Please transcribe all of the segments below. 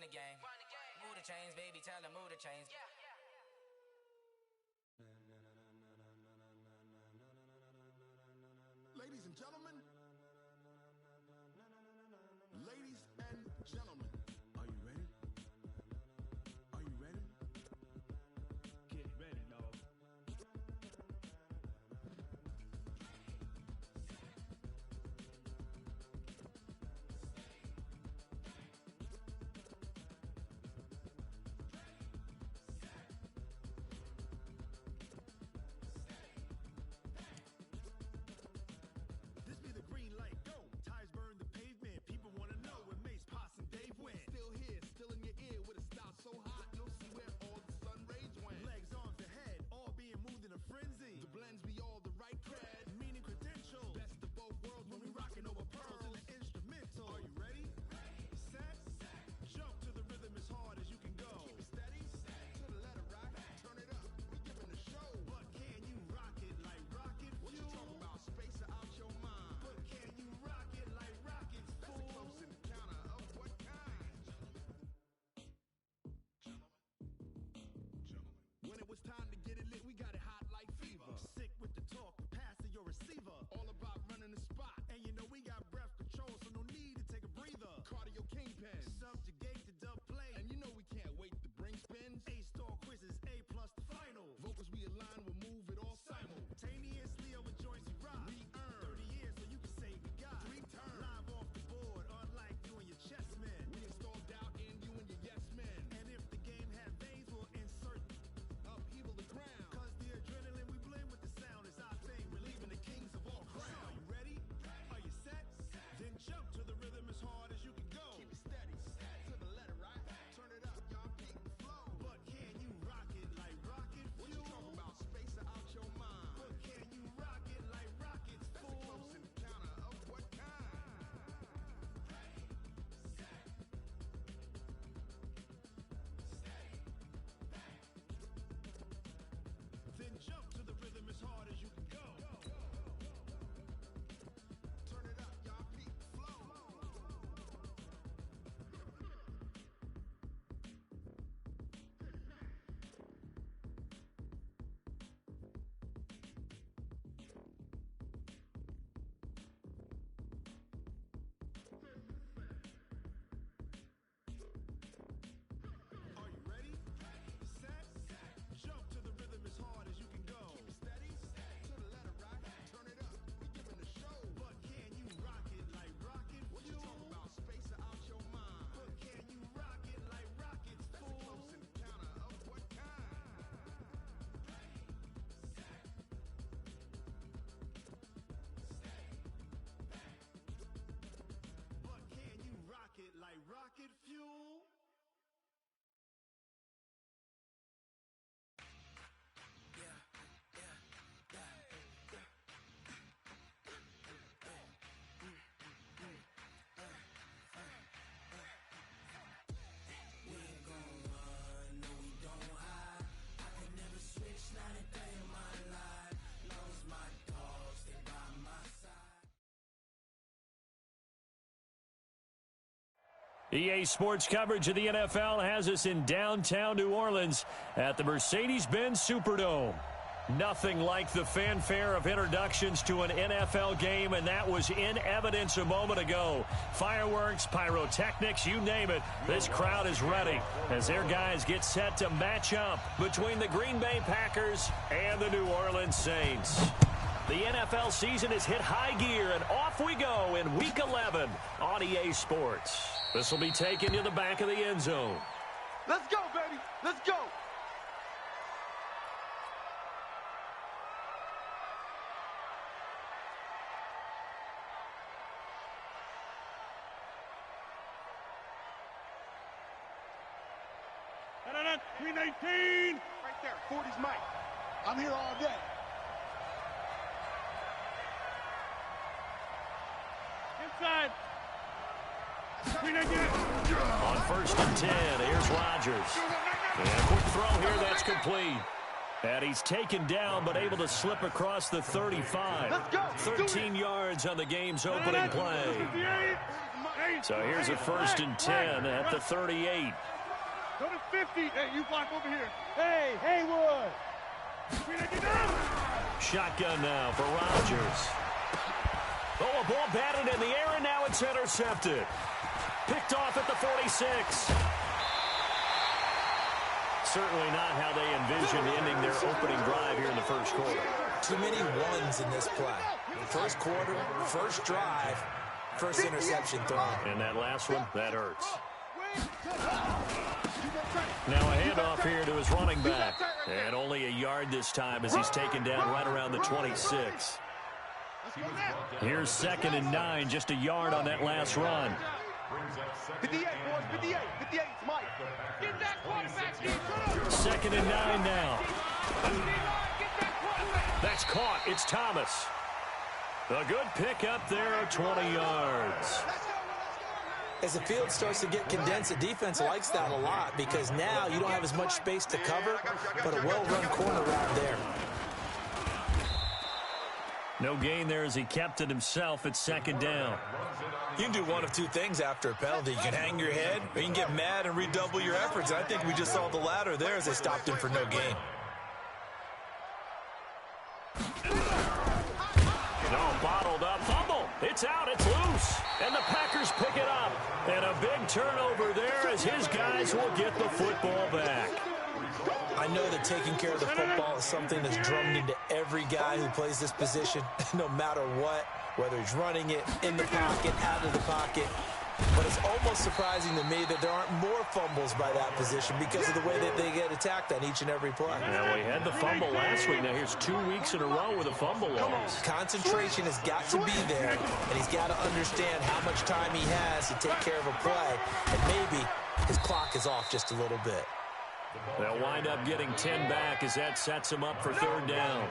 running the game. Move the chains, baby, tell them move the chains. Ladies and gentlemen, ladies and gentlemen, are you ready? Are you ready? Get ready, dog. This be the green light, go. Tires burn the pavement. People wanna know when Mace, Pops, and Dave went. Still here, still in your ear with a style so hot, you'll see where all the sun rays went. Legs, arms, and head, all being moved in a frenzy. The blends be all the right cred, meaning credentials. Best of both worlds when we rockin' over pearls in the instrumental. Are you ready? Set, jump to the rhythm as hard as you can go. Keep it steady, to the letter right. Turn it up, we giving the show. But can you rock it like rocket fuel? What you talking about? Space out your mind. But can you rock it like rockets, fool? That's a close encounter of what kind? When it was time to get it lit, we got it hot like fever. Sick with the talk, pass to your receiver. All about running the spot. And you know we got breath control, so no need to take a breather. Cardio kingpin, subjugate the dub play. And you know we can't wait to bring spins. A-star quizzes, A+ the final. Vocals we align, we'll move it all simultaneously over joints we rock. We earn 30 years so you can say we got 3 turns. Live off the board, unlike you and your chess men. We installed doubt in you and your yes men. And if the game had veins, we'll insert upheaval the ground. Cause the adrenaline we blend with the sound is our thing, relieving the kings of all crowns. Are you ready? Are you set? Then jump to the rhythm as hard as you can go. Keep it steady, to the letter right. Turn it up, y'all beat the flow. But can you rock it like rocket fuel? What you talking about? Space out your mind. But can you rock it like rockets, fool? That's a close encounter of what kind? Then jump to the rhythm as hard as you can go. Turn it up, y'all beat the flow. Are you ready? Set, jump to the rhythm as hard as you can go. Keep it steady, to the letter right. Turn it up, we giving the show. But can you rock it like rocket fuel? What you talking about? Space out your mind. But can you rock it like rockets, fool? That's a close encounter of what kind? But can you rock it like rocket fuel? We ain't gon' run, no we don't hide. I could never switch, not a day in my life. Long as my dogs stay by my side. EA Sports coverage of the NFL has us in downtown New Orleans at the Mercedes-Benz Superdome. Nothing like the fanfare of introductions to an NFL game, and that was in evidence a moment ago. Fireworks, pyrotechnics, you name it. This crowd is ready as their guys get set to match up between the Green Bay Packers and the New Orleans Saints. The NFL season has hit high gear, and off we go in Week 11 on EA Sports. This will be taken to the back of the end zone. Let's go, baby. Let's go. Da-da-da, 319. Right there, 40's Mike. I'm here all day. Inside. 319. On 1st and 10, here's Rodgers. And a quick throw here, that's complete. And he's taken down, but able to slip across the 35. Let's go. 13 yards on the game's opening play. 58. Hey, So here's a 1st and 10 at the 38. Go to 50. Hey, you block over here. Hey, Haywood. Shotgun now for Rodgers. Oh, a ball batted in the air, and now it's intercepted. Picked off at the 46. Certainly not how they envisioned ending their opening drive here in the first quarter. Too many ones in this play. First quarter, first drive, first interception thrown. And that last one, that hurts. Now a handoff here to his running back. And only a yard this time as he's taken down right around the 26. Here's 2nd and 9, just a yard on that last run. 58, boys, 58, 58, Mike. Get that quarterback. 2nd and 9 now. That's caught. It's Thomas. A good pickup there, 20 yards. As the field starts to get condensed, the defense likes that a lot because now you don't have as much space to cover, but a well-run corner out there. No gain there as he kept it himself at 2nd down. You can do one of two things after a penalty. You can hang your head, or you can get mad and redouble your efforts. I think we just saw the latter there as they stopped him for no gain. No, bottled up. Fumble. It's out. It's loose. And the Packers pick it up. And a big turnover there as his guys will get the football back. I know that taking care of the football is something that's drummed into every guy who plays this position, no matter what, whether he's running it, in the pocket, out of the pocket. But it's almost surprising to me that there aren't more fumbles by that position because of the way that they get attacked on each and every play. Now, we had the fumble last week. Now, here's 2 weeks in a row with a fumble loss. Concentration has got to be there, and he's got to understand how much time he has to take care of a play, and maybe his clock is off just a little bit. They'll wind up getting 10 back as that sets him up for 3rd down.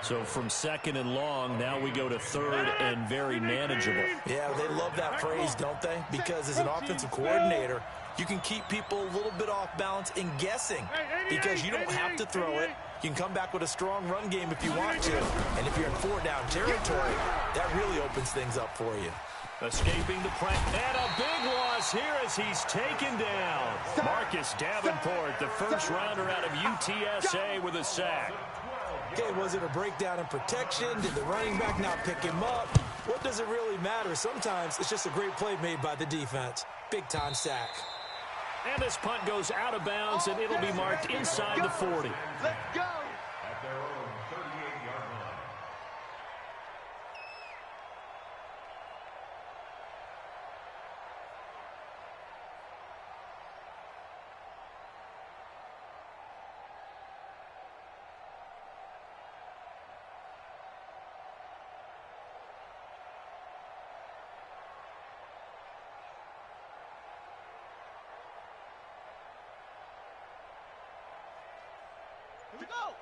So from 2nd and long, now we go to 3rd and very manageable. Yeah, they love that phrase, don't they? Because as an offensive coordinator, you can keep people a little bit off balance and guessing because you don't have to throw it. You can come back with a strong run game if you want to. And if you're in 4-down territory, that really opens things up for you. Escaping the press, and a big loss here as he's taken down. Marcus Davenport, the first rounder out of UTSA with a sack. Okay, was it a breakdown in protection? Did the running back not pick him up? What does it really matter? Sometimes it's just a great play made by the defense. Big-time sack. And this punt goes out of bounds, and it'll be marked inside the 40. Let's go.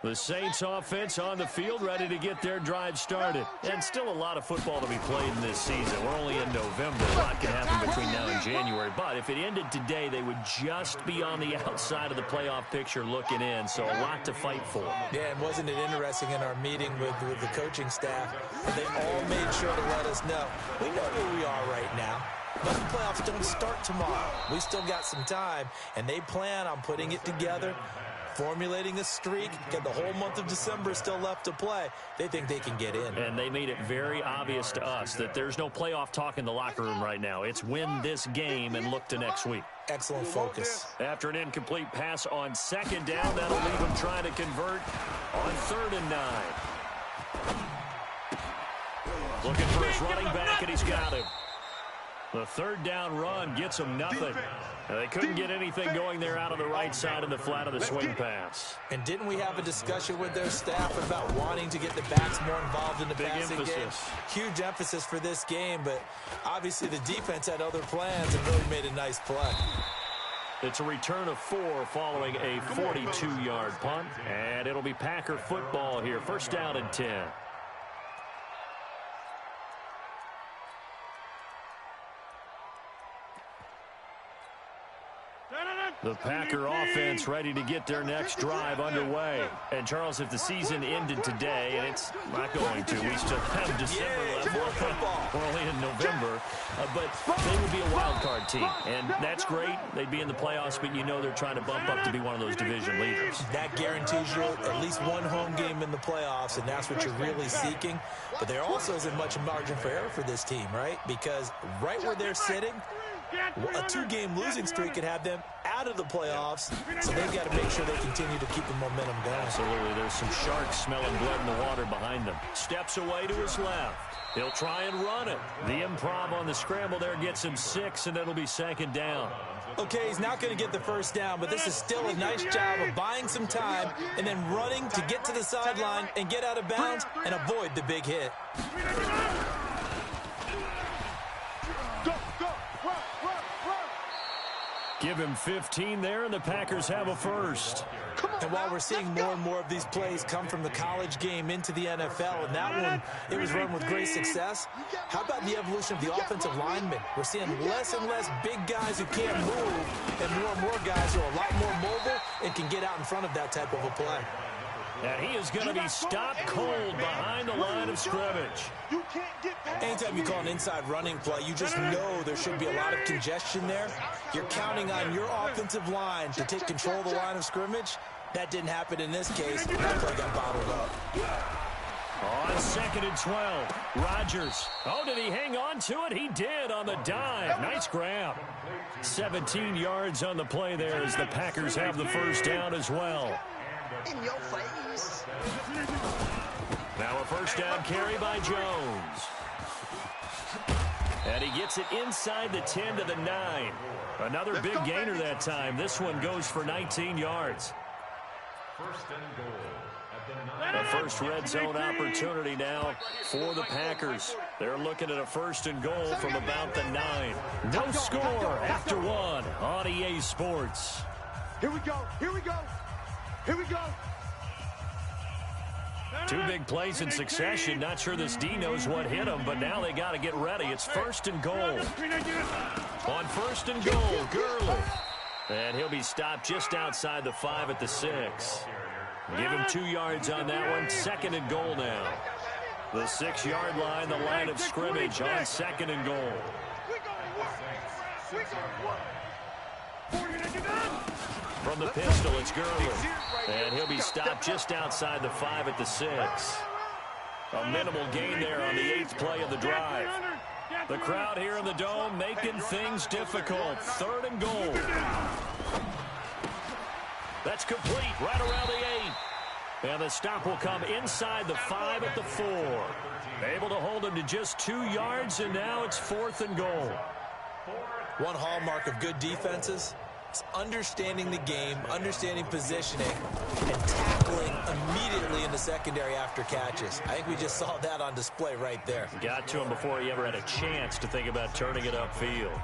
The Saints offense on the field, ready to get their drive started. And still a lot of football to be played in this season. We're only in November. A lot can happen between now and January. But if it ended today, they would just be on the outside of the playoff picture looking in. So a lot to fight for. Yeah, and wasn't it interesting in our meeting with the coaching staff? They all made sure to let us know. We know where we are right now. But the playoffs don't start tomorrow. We still got some time, and they plan on putting it together, formulating a streak. Got the whole month of December still left to play. They think they can get in. And they made it very obvious to us that there's no playoff talk in the locker room right now. It's win this game and look to next week. Excellent focus. After an incomplete pass on 2nd down, that'll leave him trying to convert on 3rd and 9. Looking for his running back, and he's got him. The 3rd down run gets him nothing. They couldn't get anything going there out of the right side of the flat of the swing pass. And didn't we have a discussion with their staff about wanting to get the backs more involved in the passing game? Huge emphasis for this game, but obviously the defense had other plans and really made a nice play. It's a return of 4 following a 42-yard punt, and it'll be Packer football here. 1st down and 10. The Packer offense ready to get their next drive underway. And, Charles, if the season ended today, and it's not going to, we still have December left. We're only in November. But they would be a wild card team. And that's great. They'd be in the playoffs, but you know they're trying to bump up to be one of those division leaders. That guarantees you at least one home game in the playoffs, and that's what you're really seeking. But there also isn't much margin for error for this team, right? Because right where they're sitting, a 2-game losing streak could have them out of the playoffs, so they've got to make sure they continue to keep the momentum going. Absolutely. There's some sharks smelling blood in the water behind them. Steps away to his left. He'll try and run it. The improv on the scramble there gets him 6, and it'll be second down. Okay, he's not going to get the first down, but this is still a nice job of buying some time and then running to get to the sideline and get out of bounds and avoid the big hit. Give him 15 there, and the Packers have a first. And while we're seeing more and more of these plays come from the college game into the NFL, and that one, it was run with great success, how about the evolution of the offensive linemen? We're seeing less and less big guys who can't move and more guys who are a lot more mobile and can get out in front of that type of a play. And he is going to be stopped cold behind the line of scrimmage. Anytime you call an inside running play, you just know there should be a lot of congestion there. You're counting on your offensive line to take control of the line of scrimmage. That didn't happen in this case. That play got bottled up. On 2nd and 12, Rodgers. Oh, did he hang on to it? He did on the dive. Nice grab. 17 yards on the play there as the Packers have the first down as well. In your face. Now a first down carry by Jones. And he gets it inside the 10 to the 9. Another big gainer that time. This one goes for 19 yards. A first red zone opportunity now for the Packers. They're looking at a 1st and goal from about the 9. No score after 1 on EA Sports. Here we go. Here we go. Here we go. 2 big plays in succession. Not sure this D knows what hit him, but now they got to get ready. It's 1st and goal. On 1st and goal, Gurley. And he'll be stopped just outside the 5 at the 6. Give him 2 yards on that one. 2nd and goal now. The 6-yard line, the line of scrimmage on 2nd and goal. From the pistol, it's Gurley. And he'll be stopped just outside the 5 at the 6. A minimal gain there on the 8th play of the drive. The crowd here in the Dome making things difficult. 3rd and goal. That's complete right around the 8. And the stop will come inside the 5 at the 4. Able to hold him to just 2 yards, and now it's 4th and goal. One hallmark of good defenses is understanding the game, understanding positioning, and tackling immediately in the secondary after catches. I think we just saw that on display right there. Got to him before he ever had a chance to think about turning it upfield.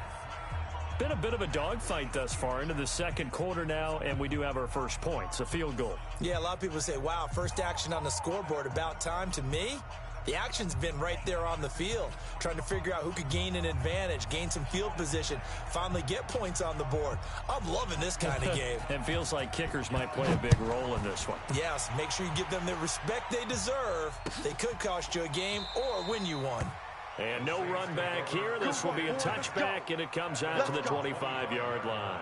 Been a bit of a dogfight thus far into the 2nd quarter now, and we do have our first points, a field goal. Yeah, a lot of people say, wow, first action on the scoreboard, about time. To me, the action's been right there on the field, trying to figure out who could gain an advantage, gain some field position, finally get points on the board. I'm loving this kind of game. It feels like kickers might play a big role in this one. Yes, make sure you give them the respect they deserve. They could cost you a game or win you one. And no run back here. This will be a touchback, and it comes out to the 25-yard line.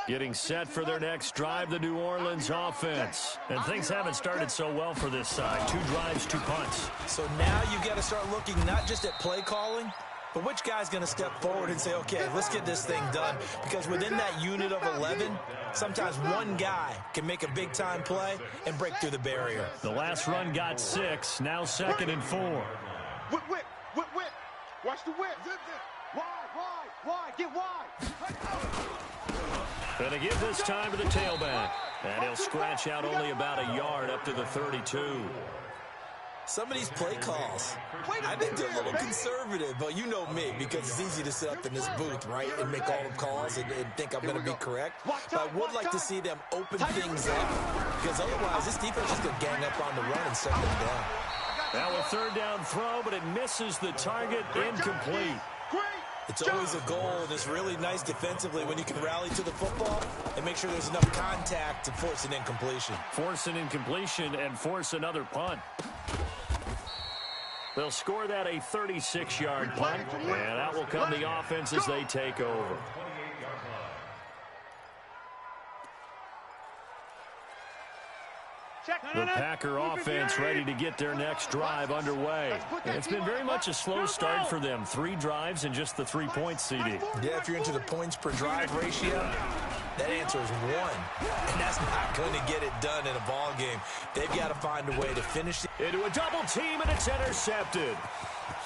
Getting set for their next drive, the New Orleans offense. And things haven't started so well for this side. 2 drives, 2 punts. So now you've got to start looking not just at play calling, but which guy's going to step forward and say, okay, let's get this thing done. Because within that unit of 11, sometimes one guy can make a big-time play and break through the barrier. The last run got 6, now 2nd and 4. Whip. Watch the whip. Wide. Get wide. Gonna give this time to the tailback. And he'll scratch out only about a yard up to the 32. Some of these play calls, I think they're a little conservative, but you know me, because it's easy to sit up in this booth, right, and make all the calls and think I'm going to be correct. But I would like to see them open things up, because otherwise this defense is going to gang up on the run and set them down. Now a third down throw, but it misses the target, incomplete. It's always a goal, and it's really nice defensively when you can rally to the football and make sure there's enough contact to force an incompletion. Force an incompletion and force another punt. They'll score that a 36-yard punt, and out will come the offense as they take over. The Packer offense ready to get their next drive underway. And it's been very much a slow start for them. 3 drives and just the 3 points, CD. Yeah, if you're into the points per drive ratio, that answer is 1. And that's not going to get it done in a ball game. They've got to find a way to finish. Into a double team, and it's intercepted.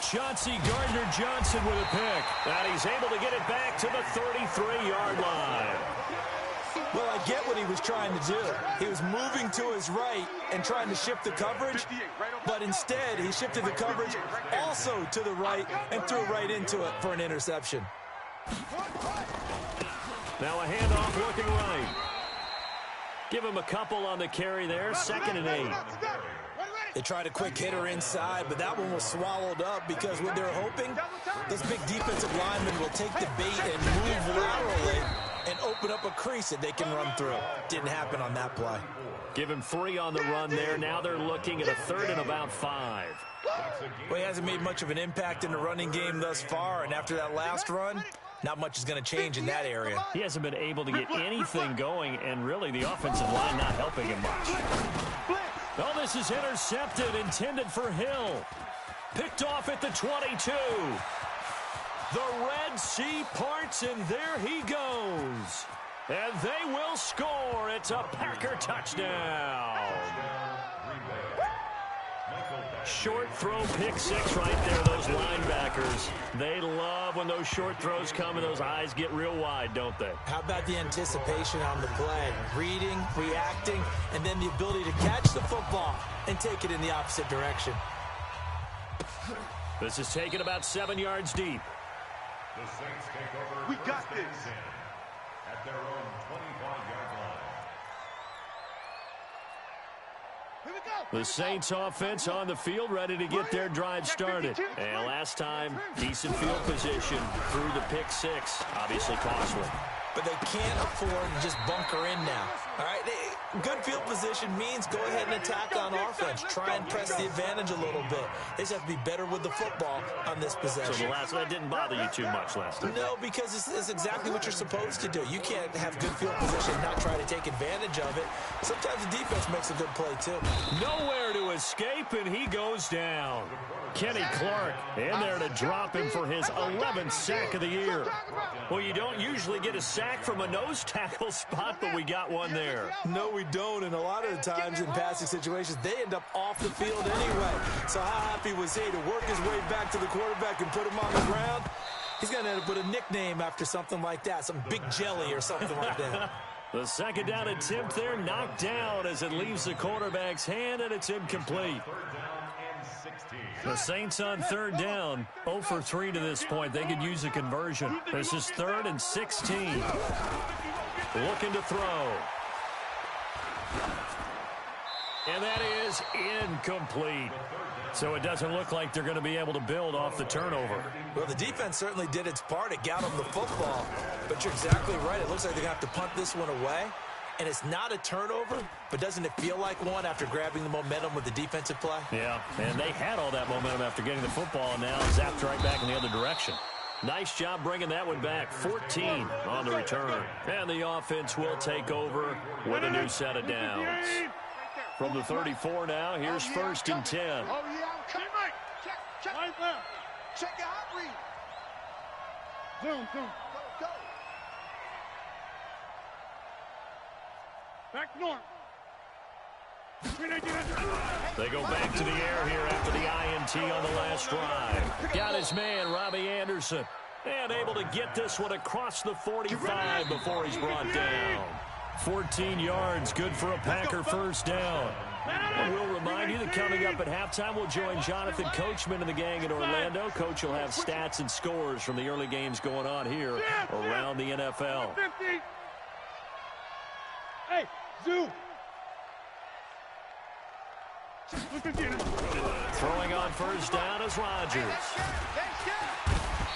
Chauncey Gardner-Johnson with a pick. And he's able to get it back to the 33-yard line. Well, I get what he was trying to do. He was moving to his right and trying to shift the coverage, but instead he shifted the coverage also to the right and threw right into it for an interception. Now a handoff looking right. Give him a couple on the carry there, 2nd and 8. They tried a quick hitter inside, but that one was swallowed up because what they're hoping, this big defensive lineman will take the bait and move laterally and open up a crease that they can run through. Didn't happen on that play. Give him 3 on the run there. Now they're looking at a 3rd and about 5. Well, he hasn't made much of an impact in the running game thus far, and after that last run, not much is going to change in that area. He hasn't been able to get anything going, and really the offensive line not helping him much. Oh, this is intercepted, intended for Hill. Picked off at the 22. The Red Sea parts, and there he goes. And they will score. It's a Packer touchdown. Short throw, pick 6 right there, those linebackers. They love when those short throws come and those eyes get real wide, don't they? How about the anticipation on the play? Reading, reacting, and then the ability to catch the football and take it in the opposite direction. This is taken about 7 yards deep. The Saints take over. We got this. At their own 25-yard line. The Saints offense on the field, ready to get their drive started. And last time, decent field position through the pick 6. Obviously costly. But they can't afford to just bunker in now. All right, good field position means go ahead and attack on offense. Try and press the advantage a little bit. They just have to be better with the football on this possession. So the last one didn't bother you too much last time? No, because it's exactly what you're supposed to do. You can't have good field position and not try to take advantage of it. Sometimes the defense makes a good play, too. Nowhere to escape, and he goes down. Kenny Clark in there to drop him for his 11th sack of the year. Well, you don't usually get a sack from a nose tackle spot, but we got one there. No, we don't, and a lot of the times in passing situations, they end up off the field anyway. So how happy was he to work his way back to the quarterback and put him on the ground? He's going to end up with a nickname after something like that, some Big Jelly or something like that. The 2nd down attempt there knocked down as it leaves the quarterback's hand, and it's incomplete. The Saints on 3rd down, 0 for 3 to this point. They could use a conversion. This is 3rd and 16. Looking to throw. And that is incomplete. So it doesn't look like they're going to be able to build off the turnover. Well, the defense certainly did its part. It got them the football. But you're exactly right. It looks like they're going to have to punt this one away. And it's not a turnover, but doesn't it feel like one after grabbing the momentum with the defensive play? Yeah, and they had all that momentum after getting the football, and now zapped right back in the other direction. Nice job bringing that one back. 14 on the return. And the offense will take over with a new set of downs. From the 34 now, here's 1st and 10. Oh, yeah. Check. Right there. Check your hot read. Zoom. Go. Back north. They go back to the air here after the INT on the last drive. Got his man, Robbie Anderson. And able to get this one across the 45 before he's brought down. 14 yards, good for a Packer 1st down. And we'll remind you that coming up at halftime, we'll join Jonathan Coachman and the gang in Orlando. Coach will have stats and scores from the early games going on here around the NFL. Hey, Zoo. Throwing on first down is Rodgers.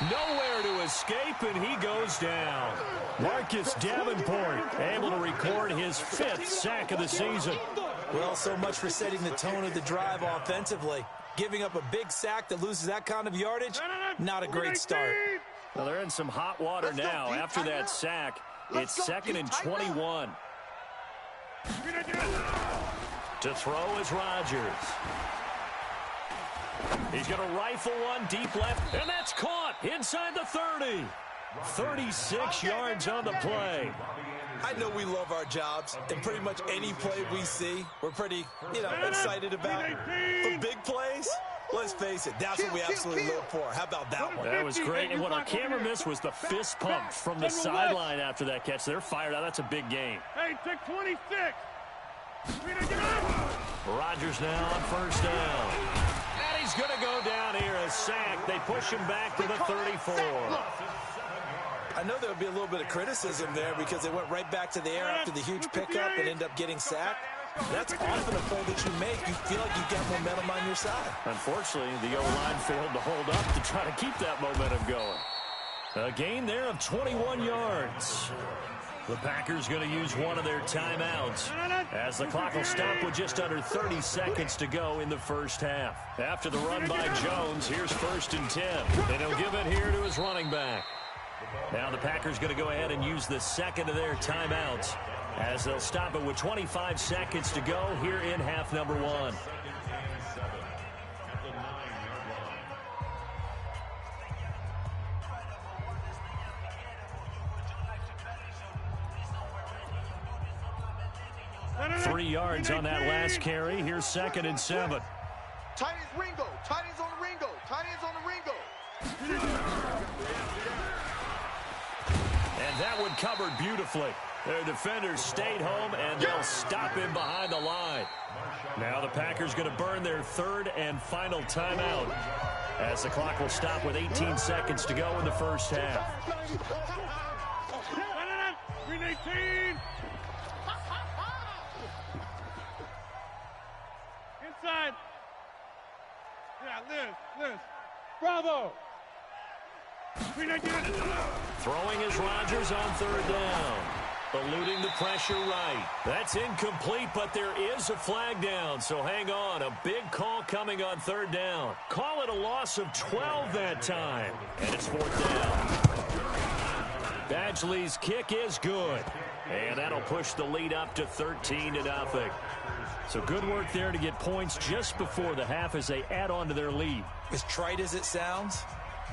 Nowhere to escape, and he goes down. Marcus Davenport able to record his 5th sack of the season. Well, so much for setting the tone of the drive offensively. Giving up a big sack that loses that kind of yardage, not a great start. Well, they're in some hot water now after that sack. It's 2nd and 21. To throw is Rodgers. He's going to rifle one deep left, and that's caught inside the 30. 36 yards on the play. I know we love our jobs, and pretty much any play we see, we're pretty, excited about. For big plays, let's face it, that's what we absolutely live for. How about that one? That was great, and what our camera missed was the fist pump from the sideline after that catch. They're fired out. That's a big game. Hey, take 26. Rodgers now on first down. And he's going to go down here, a sack. They push him back to the 34. I know there would be a little bit of criticism there because they went right back to the air after the huge pickup and end up getting sacked. That's often a play that you make. You feel like you've got momentum on your side. Unfortunately, the O-line failed to hold up to try to keep that momentum going. A gain there of 21 yards. The Packers going to use one of their timeouts as the clock will stop with just under 30 seconds to go in the first half. After the run by Jones, here's 1st and 10. And he'll give it here to his running back. Now the Packers going to go ahead and use the 2nd of their timeouts as they'll stop it with 25 seconds to go here in half number 1. Three yards on that last carry. Here's 2nd and 7. Tight ends Ringo. Tight ends on the Ringo. Tight ends on the Ringo. And that one covered beautifully. Their defenders stayed home, and they'll stop him behind the line. Now the Packers going to burn their 3rd and final timeout as the clock will stop with 18 seconds to go in the first half. Green 18. Inside. Yeah, Liz. Bravo. Green 18. Throwing is Rodgers on 3rd down. Eluding the pressure right. That's incomplete, but there is a flag down, so hang on. A big call coming on 3rd down. Call it a loss of 12 that time. And it's 4th down. Badgley's kick is good. And that'll push the lead up to 13-0. So good work there to get points just before the half as they add on to their lead. As trite as it sounds,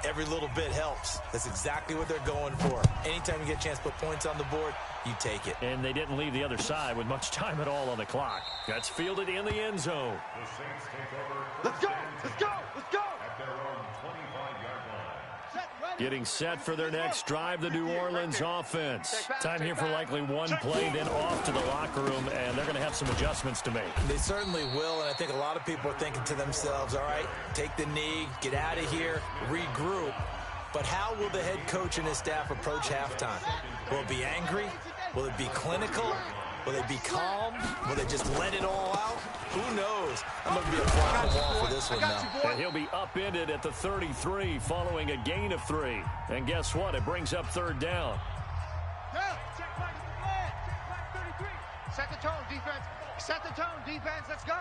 every little bit helps. That's exactly what they're going for. Anytime you get a chance to put points on the board, you take it. And they didn't leave the other side with much time at all on the clock. That's fielded in the end zone. The Saints take over. Let's go. Let's go. Let's go. At their own 25-yard line. Getting set for their next drive, the New Orleans offense. Time here for likely one play, then off to the locker room, and they're going to have some adjustments to make. They certainly will, and I think a lot of people are thinking to themselves, all right, take the knee, get out of here, regroup. But how will the head coach and his staff approach halftime? Will it be angry? Will it be clinical? Will they be calm? Will they just let it all out? Who knows? I'm going to be a fly on the wall for this one now. And he'll be upended at the 33 following a gain of 3. And guess what? It brings up 3rd down. Check back at the flag. Check back 33. Set the tone, defense. Set the tone, defense. Let's go.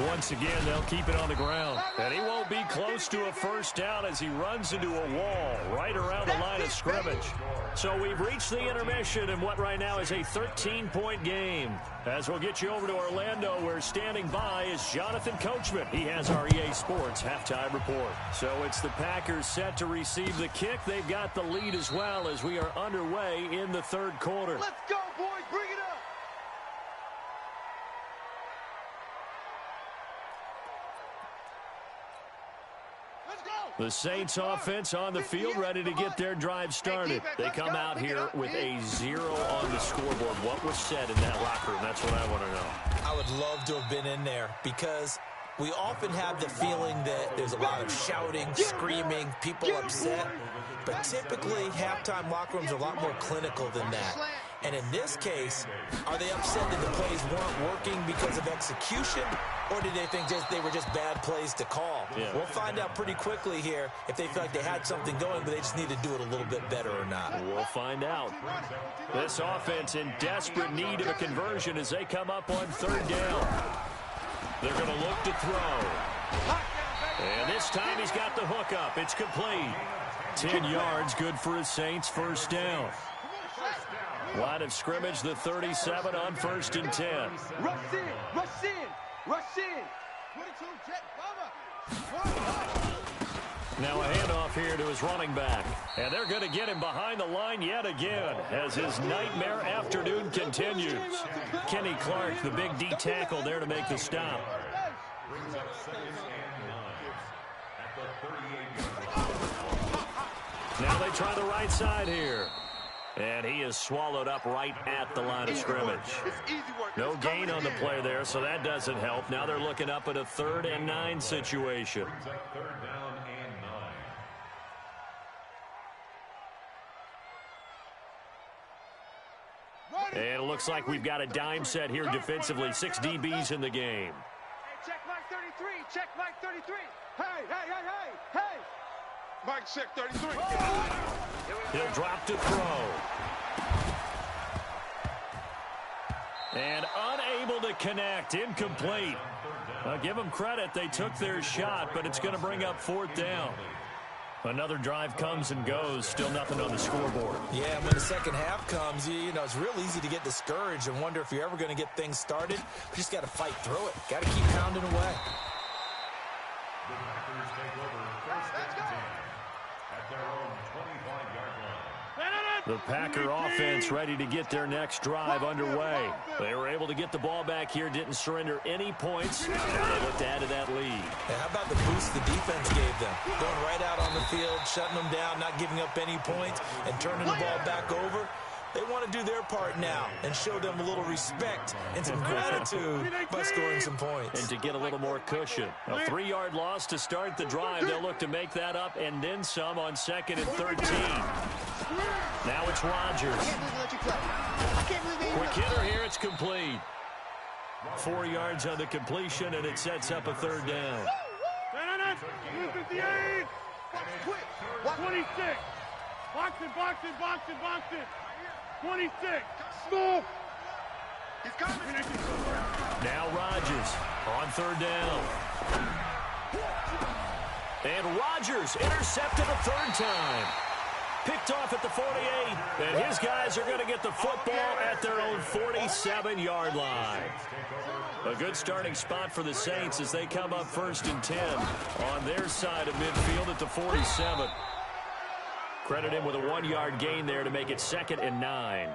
Once again, they'll keep it on the ground. And he won't be close to a first down as he runs into a wall right around the line of scrimmage. So we've reached the intermission in what right now is a 13-point game. As we'll get you over to Orlando, where standing by is Jonathan Coachman. He has our EA Sports halftime report. So it's the Packers set to receive the kick. They've got the lead as well as we are underway in the 3rd quarter. Let's go, boys. Bring it up. Let's go. The Saints offense on the field, ready to get their drive started. They come out here with a 0 on the scoreboard. What was said in that locker room? That's what I want to know. I would love to have been in there because we often have the feeling that there's a lot of shouting, screaming, people upset. But typically, halftime locker rooms are a lot more clinical than that. And in this case, are they upset that the plays weren't working because of execution, or did they think they were just bad plays to call? Yeah. We'll find out pretty quickly here if they feel like they had something going, but they just need to do it a little bit better or not. We'll find out. This offense in desperate need of a conversion as they come up on 3rd down. They're going to look to throw. And this time he's got the hook up. It's complete. 10 yards, good for his Saints, 1st down. Line of scrimmage, the 37 on 1st and 10. Rush in, rush in, rush in. 22, jet, Now a handoff here to his running back. And they're going to get him behind the line yet again as his nightmare afternoon continues. Kenny Clark, the big D tackle, there to make the stop. Brings up 2nd and 9 at the 38-yard line. Now they try the right side here. And he is swallowed up right at the line of scrimmage. No gain on the play there, so that doesn't help. Now they're looking up at a 3rd and 9 situation. Brings up 3rd down and 9. And it looks like we've got a dime set here defensively. 6 DBs in the game. Hey, check Mike 33. Check Mike 33. Hey, hey, hey, hey, hey. Mike check 33. He'll drop to throw. And unable to connect. Incomplete. I'll give them credit. They took their shot, but it's going to bring up 4th down. Another drive comes and goes. Still nothing on the scoreboard. Yeah, when the second half comes, you know, it's real easy to get discouraged and wonder if you're ever going to get things started. You just got to fight through it. Got to keep pounding away. The Packers take over 1st and 10 at their own 25-yard line. The Packer offense ready to get their next drive underway. They were able to get the ball back here, didn't surrender any points. Now they look to add to that lead. And how about the boost the defense gave them? Going right out on the field, shutting them down, not giving up any points, and turning the ball back over. They want to do their part now and show them a little respect and some gratitude by scoring some points. And to get a little more cushion. A 3-yard loss to start the drive. They'll look to make that up and then some on 2nd and 13. Now it's Rodgers. Quick hitter here. It's complete. 4 yards on the completion, and it sets up a 3rd down. 58. 26. Box it, box it, box it, box it. 26. Move. He's coming. Now Rodgers on 3rd down. And Rodgers intercepted a 3rd time. Picked off at the 48. And his guys are going to get the football at their own 47-yard line. A good starting spot for the Saints as they come up 1st and 10 on their side of midfield at the 47. Credit him with a 1-yard gain there to make it 2nd and 9.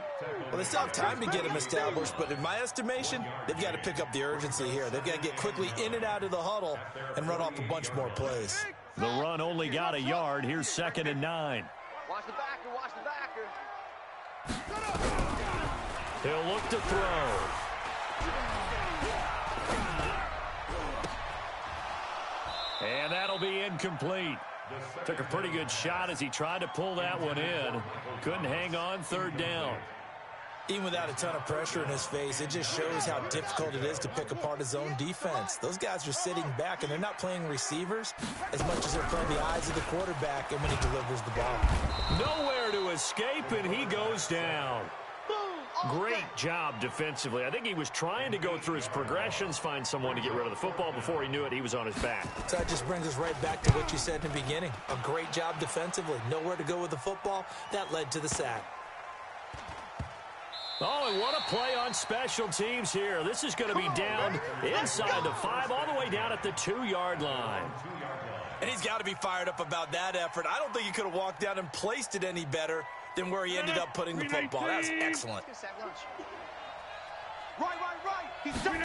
Well, they still have time to get him established, but in my estimation, they've got to pick up the urgency here. They've got to get quickly in and out of the huddle and run off a bunch more plays. The run only got a yard. Here's 2nd and 9. Watch the backer, watch the backer. He'll look to throw. And that'll be incomplete. Took a pretty good shot as he tried to pull that one in. Couldn't hang on, 3rd down. Even without a ton of pressure in his face, it just shows how difficult it is to pick apart his own defense. Those guys are sitting back, and they're not playing receivers as much as they're playing the eyes of the quarterback and when he delivers the ball. Nowhere to escape, and he goes down. Great job defensively. I think he was trying to go through his progressions, find someone to get rid of the football. Before he knew it, he was on his back. So that just brings us right back to what you said in the beginning. A great job defensively. Nowhere to go with the football. That led to the sack. Oh, and what a play on special teams here. This is going to be down inside the 5, all the way down at the 2-yard line. And he's got to be fired up about that effort. I don't think he could have walked down and placed it any better than where he ended up putting the football. That was excellent. Right. He's done.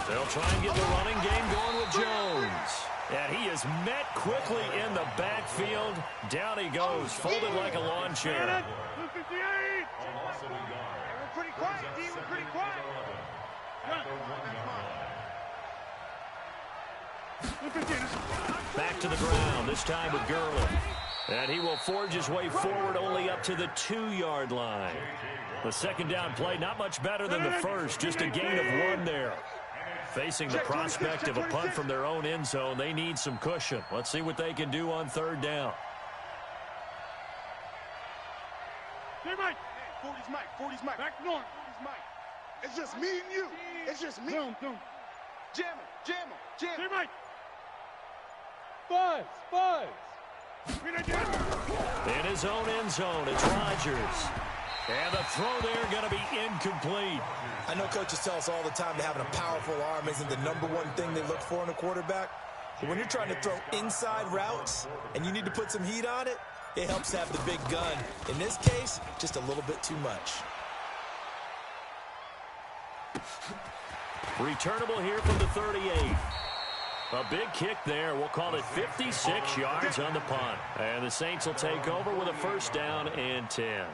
They'll try and get the running game going with Jones. And he is met quickly in the backfield. Down he goes, folded like a lawn chair. We're pretty quiet, D. We're pretty quiet. Back to the ground, this time with Gurley. And he will forge his way forward only up to the 2-yard line. The second down play, not much better than the first, just a gain of 1 there. Facing the prospect of a punt from their own end zone, they need some cushion. Let's see what they can do on third down. Hey, Mike. 40's Mike. 40's Mike. Back north. 40's Mike. It's just me and you. It's just me. Jam him. Jam him. Jam him. Jam Hey, him. Mike. In his own end zone, it's Rodgers. And the throw there going to be incomplete. I know coaches tell us all the time that having a powerful arm isn't the #1 thing they look for in a quarterback. But when you're trying to throw inside routes and you need to put some heat on it, it helps to have the big gun. In this case, just a little bit too much. Returnable here from the 38. A big kick there. We'll call it 56 yards on the punt. And the Saints will take over with a first down and 10.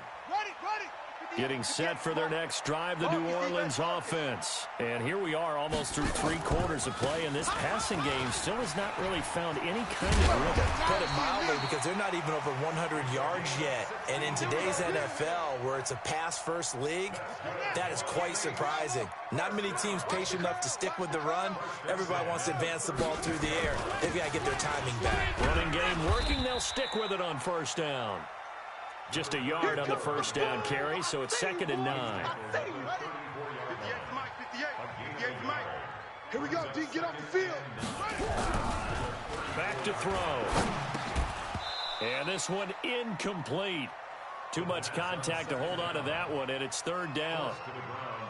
Getting set for their next drive, the New Orleans offense. And here we are almost through 3 quarters of play, and this passing game still has not really found any kind of rhythm. Put it mildly, because they're not even over 100 yards yet. And in today's NFL, where it's a pass-first league, that is quite surprising. Not many teams patient enough to stick with the run. Everybody wants to advance the ball through the air. They've got to get their timing back. Running game working. They'll stick with it on first down. Just a yard on the first down carry, so it's 2nd and 9. 58 Mike. 58 Mike. Here we go, D. Get off the field. Back to throw. And this one incomplete. Too much contact to hold on to that one, and it's 3rd down.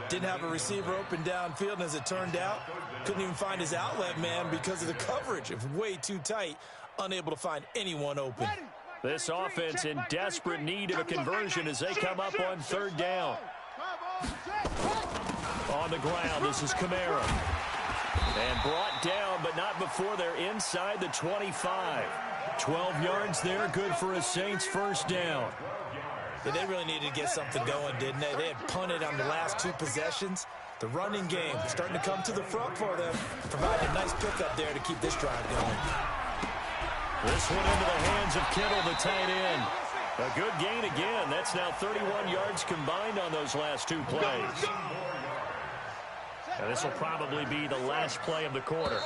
Didn't have a receiver open downfield, and as it turned out, couldn't even find his outlet man because of the coverage. It was way too tight, unable to find anyone open. This offense in desperate need of a conversion as they come up on 3rd down. On the ground, this is Kamara. And brought down, but not before they're inside the 25. 12 yards there, good for a Saints first down. Yeah, they really needed to get something going, didn't they? They had punted on the last 2 possessions. The running game starting to come to the front for them, providing a nice pickup there to keep this drive going. This one into the hands of Kittle, the tight end. A good gain again. That's now 31 yards combined on those last 2 plays. And this will probably be the last play of the quarter.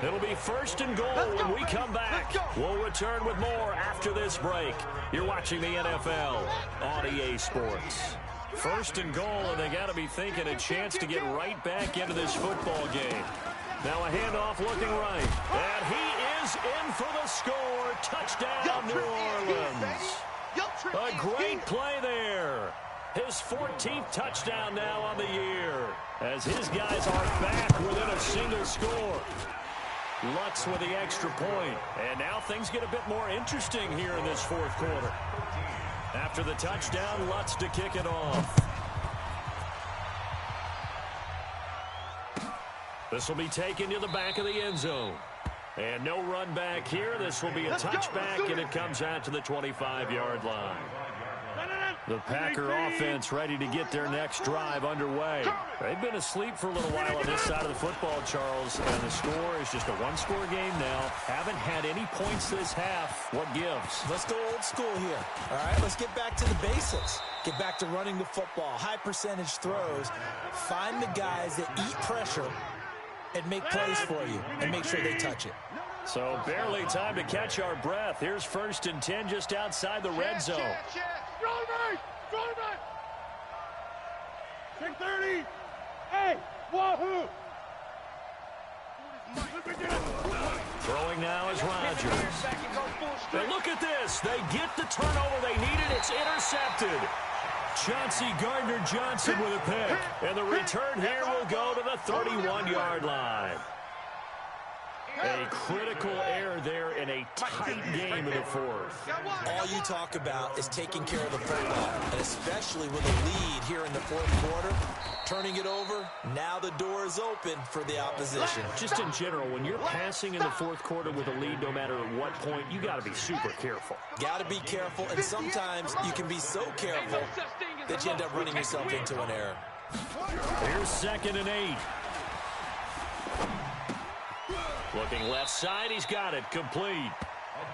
It'll be 1st and goal when we come back. We'll return with more after this break. You're watching the NFL on EA Sports. 1st and goal, and they got to be thinking a chance to get right back into this football game. Now a handoff looking right. And he is in for the score. Touchdown, New Orleans. A great play there. His 14th touchdown now on the year, as his guys are back within a single score. Lutz with the extra point. And now things get a bit more interesting here in this 4th quarter. After the touchdown, Lutz to kick it off. This will be taken to the back of the end zone. And no run back here. This will be a touchback, and it comes out to the 25-yard line. The Packer offense ready to get their next drive underway. They've been asleep for a little while on this side of the football, Charles, and the score is just a 1-score game now. Haven't had any points this half. What gives? Let's go old school here. All right, let's get back to the basics. Get back to running the football, high percentage throws. Find the guys that eat pressure and make plays for you, and make sure they touch it. So barely time to catch our breath. Here's 1st and 10 just outside the red zone. Check 30. Hey, wahoo. Throwing now is Rodgers. And look at this. They get the turnover they needed. It's intercepted. Chauncey Gardner-Johnson with a pick. And the return here will go to the 31-yard line. A critical error there in a tight game in the fourth. All you talk about is taking care of the football, and especially with a lead here in the fourth quarter, turning it over, now the door is open for the opposition. Just in general, when you're passing in the fourth quarter with a lead, no matter at what point, you got to be super careful. Got to be careful, and sometimes you can be so careful that you end up running yourself into an error. Here's 2nd and 8. Looking left side, he's got it, complete.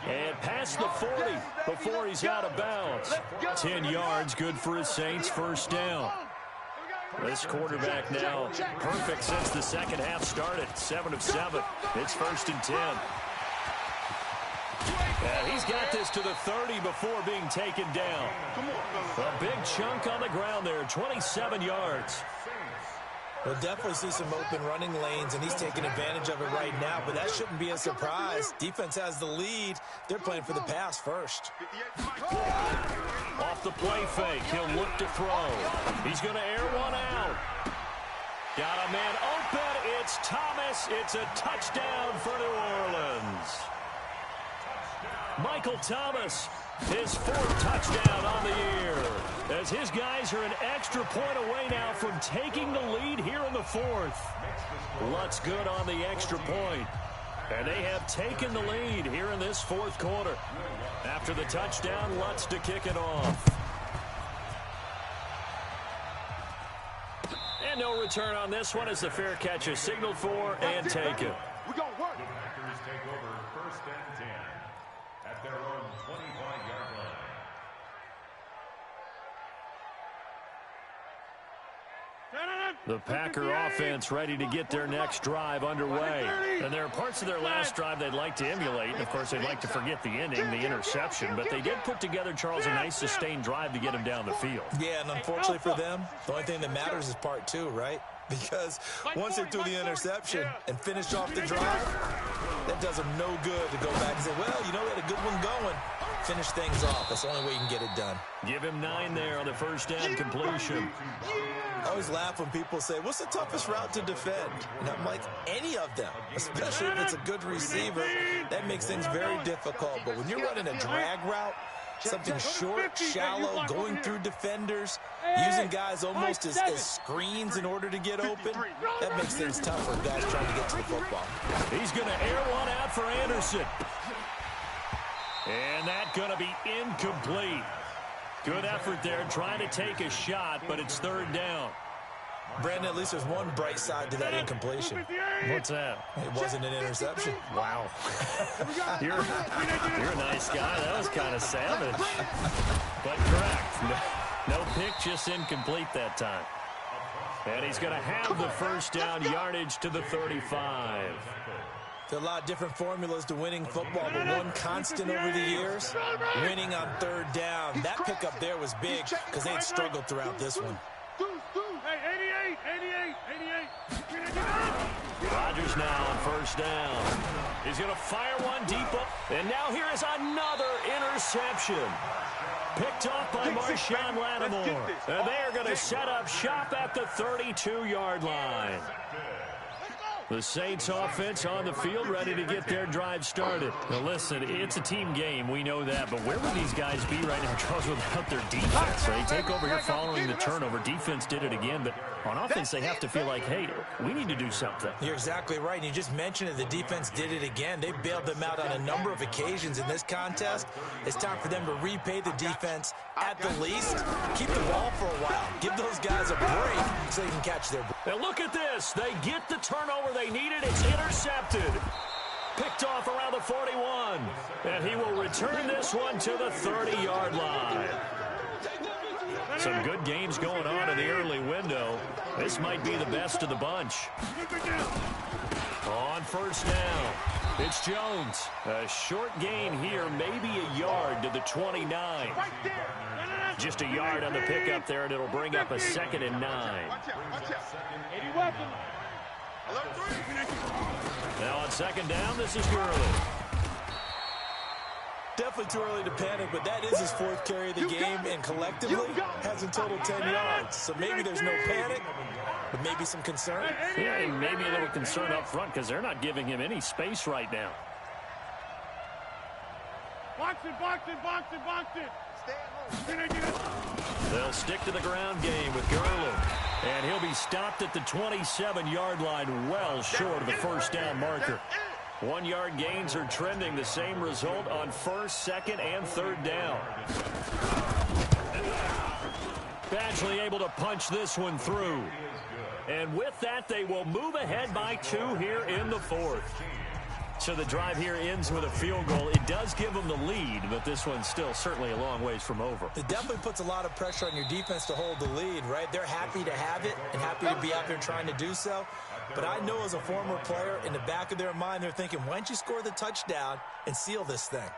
And past the 40 before he's out of bounds. 10 yards, good for his Saints, first down. This quarterback now perfect since the second half started. 7 of 7. It's 1st and 10. And he's got this to the 30 before being taken down. A big chunk on the ground there, 27 yards. We'll definitely see some open running lanes, and he's taking advantage of it right now, but that shouldn't be a surprise. Defense has the lead. They're playing for the pass first. Off the play fake, he'll look to throw. He's going to air one out. Got a man open. It's Thomas. It's a touchdown for New Orleans. Michael Thomas, his 4th touchdown on the year, as his guys are an extra point away now from taking the lead here in the fourth. Lutz good on the extra point, and they have taken the lead here in this fourth quarter. After the touchdown, Lutz to kick it off. And no return on this one as the fair catch is signaled for and taken. We're going to work. The Packers take over 1st and 10 at their own 25-yard line. The Packer offense ready to get their next drive underway. And there are parts of their last drive they'd like to emulate. And, of course, they'd like to forget the ending, the interception. But they did put together, Charles, a nice sustained drive to get him down the field. Yeah, and unfortunately for them, the only thing that matters is part 2, right? Because once they threw the interception and finished off the drive, that does them no good to go back and say, well, you know, we had a good one going. Finish things off. That's the only way you can get it done. Give him 9 there on the first down completion. I always laugh when people say, what's the toughest route to defend? And I'm like, any of them, especially if it's a good receiver. That makes things very difficult. But when you're running a drag route, something short, shallow, going through defenders, using guys almost as screens in order to get open, that makes things tough for guys trying to get to the football. He's going to air one out for Anderson. And that's going to be incomplete. Good effort there, trying to take a shot, but it's 3rd down. Brandon, at least there's one bright side to that incompletion. What's that? It wasn't an interception. Wow. You're a nice guy. That was kind of savage. But correct. No pick, just incomplete that time. And he's going to have the first down yardage to the 35. There are a lot of different formulas to winning football, but one constant over the years, winning on 3rd down. That pickup there was big because they had struggled throughout this one. Hey, 88. Rodgers now on first down. He's going to fire one deep up. And now here is another interception. Picked off by Marshawn Lattimore. And they are going to set up shop at the 32-yard line. The Saints offense on the field ready to get their drive started. Now listen, it's a team game. We know that. But where would these guys be right now, Charles, without their defense? They take over here following the turnover. Defense did it again. But on offense, they have to feel like, hey, we need to do something. You're exactly right. And you just mentioned it. The defense did it again. They bailed them out on a number of occasions in this contest. It's time for them to repay the defense at the least. Keep the ball for a while. Give those guys a break so they can catch their ball. And look at this. They get the turnover they needed. It's intercepted. Picked off around the 41. And he will return this one to the 30-yard line. Some good games going on in the early window. This might be the best of the bunch. On first down, it's Jones. A short gain here, maybe a yard to the 29. Just a yard on the pickup there, and it'll bring up a 2nd and 9. Now on second down, this is Gurley. Definitely too early to panic, but that is his 4th carry of the game, and collectively has a total 10 yards. So maybe there's no panic, but maybe some concern. Yeah, and maybe a little concern up front because they're not giving him any space right now. Box it, box it, box it, box it. They'll stick to the ground game with Garland. And he'll be stopped at the 27-yard line, well short of the first down marker. 1-yard gains are trending. The same result on 1st, 2nd, and 3rd down. Badgley able to punch this one through. And with that, they will move ahead by 2 here in the 4th. So the drive here ends with a field goal. It does give them the lead, but this one's still certainly a long ways from over. It definitely puts a lot of pressure on your defense to hold the lead, right? They're happy to have it and happy to be out there trying to do so. But I know as a former player, in the back of their mind, they're thinking, why don't you score the touchdown and seal this thing?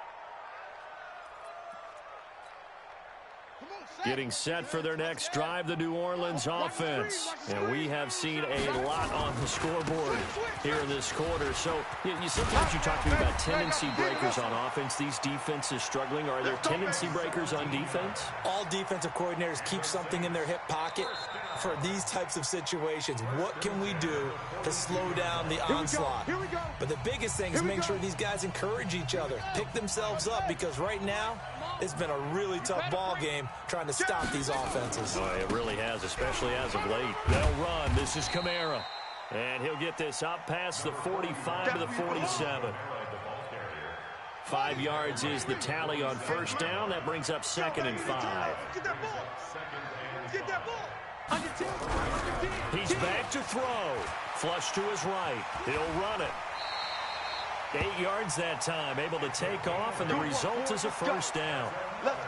Getting set for their next drive, the New Orleans offense. And we have seen a lot on the scoreboard here in this quarter. So sometimes you talk to me about tendency breakers on offense. These defenses struggling. Are there tendency breakers on defense? All defensive coordinators keep something in their hip pocket for these types of situations. What can we do to slow down the onslaught? But the biggest thing is make sure these guys encourage each other, pick themselves up, because right now it's been a really tough ball game trying to stop these offenses. Oh, it really has, especially as of late. They'll run. This is Kamara. And he'll get this up past the 45 to the 47. 5 yards is the tally on 1st down. That brings up 2nd and 5. Get that ball. Get that ball. He's back to throw. Flush to his right. He'll run it. 8 yards that time, able to take off, and the result is a 1st down.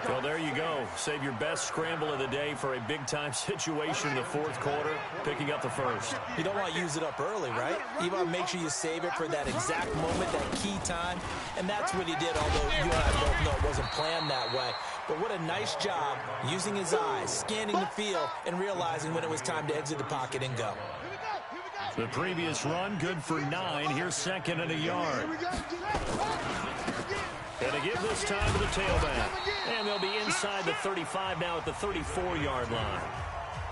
Well, there you go. Save your best scramble of the day for a big-time situation in the 4th quarter, picking up the 1st. You don't want to use it up early, right? You want to make sure you save it for that exact moment, that key time, and that's what he did, although you and I both know it wasn't planned that way. But what a nice job using his eyes, scanning the field, and realizing when it was time to exit the pocket and go. The previous run, good for 9. Here's 2nd and a yard. And to give this time to the tailback. And they'll be inside the 35 now at the 34-yard line.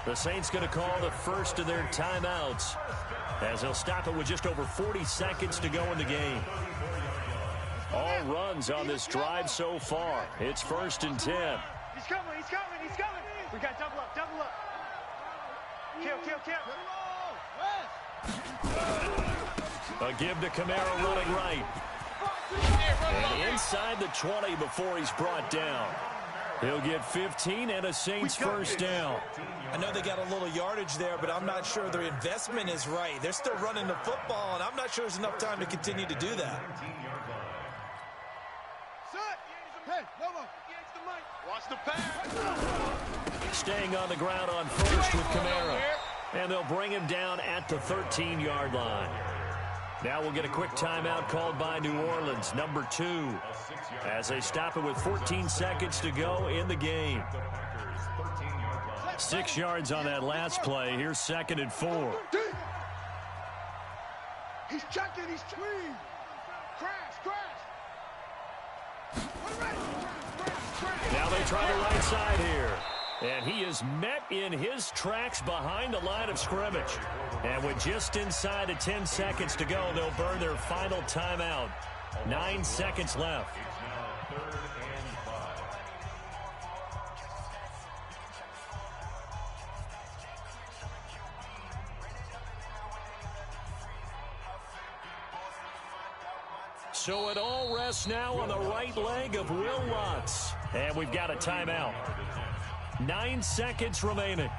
The Saints going to call the first of their timeouts, as they'll stop it with just over 40 seconds to go in the game. All runs on this drive so far. It's 1st and 10. He's coming, he's coming, he's coming. We got double up, double up. Kill, kill, kill. A give to Kamara running right. And inside the 20 before he's brought down. He'll get 15 and a Saints 1st down. I know they got a little yardage there, but I'm not sure their investment is right. They're still running the football, and I'm not sure there's enough time to continue to do that. Watch the pass. Staying on the ground on 1st with Kamara. And they'll bring him down at the 13-yard line. Now we'll get a quick timeout called by New Orleans, number 2, as they stop it with 14 seconds to go in the game. 6 yards on that last play. Here's 2nd and 4. He's checking, he's clean. Crash. Now they try the right side here. And he is met in his tracks behind the line of scrimmage. And with just inside of 10 seconds to go, they'll burn their final timeout. 9 seconds left. So it all rests now on the right leg of Will Lutz. And we've got a timeout. 9 seconds remaining.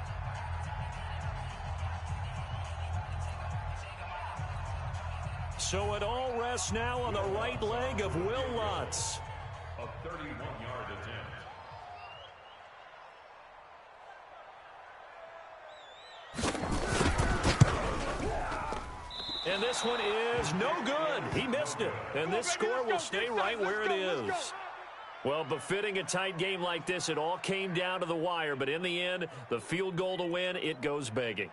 So it all rests now on the right leg of Will Lutz. A 31-yard attempt. And this one is no good. He missed it. And this score will stay right where it is. Well, befitting a tight game like this, it all came down to the wire. But in the end, the field goal to win, it goes begging.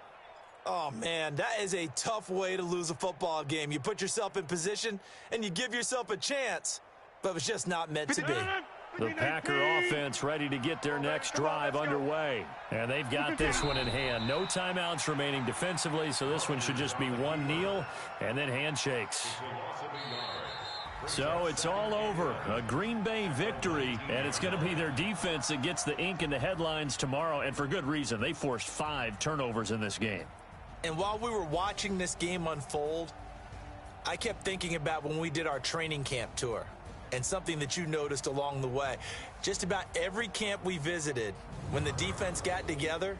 Oh, man, that is a tough way to lose a football game. You put yourself in position, and you give yourself a chance. but it was just not meant to be. The Packer offense ready to get their next drive underway. And they've got this one in hand. No timeouts remaining defensively, so this one should just be one kneel and then handshakes. So it's all over. A Green Bay victory, and it's going to be their defense that gets the ink in the headlines tomorrow, and for good reason. They forced 5 turnovers in this game. And while we were watching this game unfold, I kept thinking about when we did our training camp tour. And something that you noticed along the way. Just about every camp we visited, when the defense got together,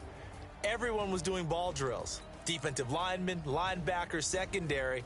everyone was doing ball drills. Defensive linemen, linebackers, secondary.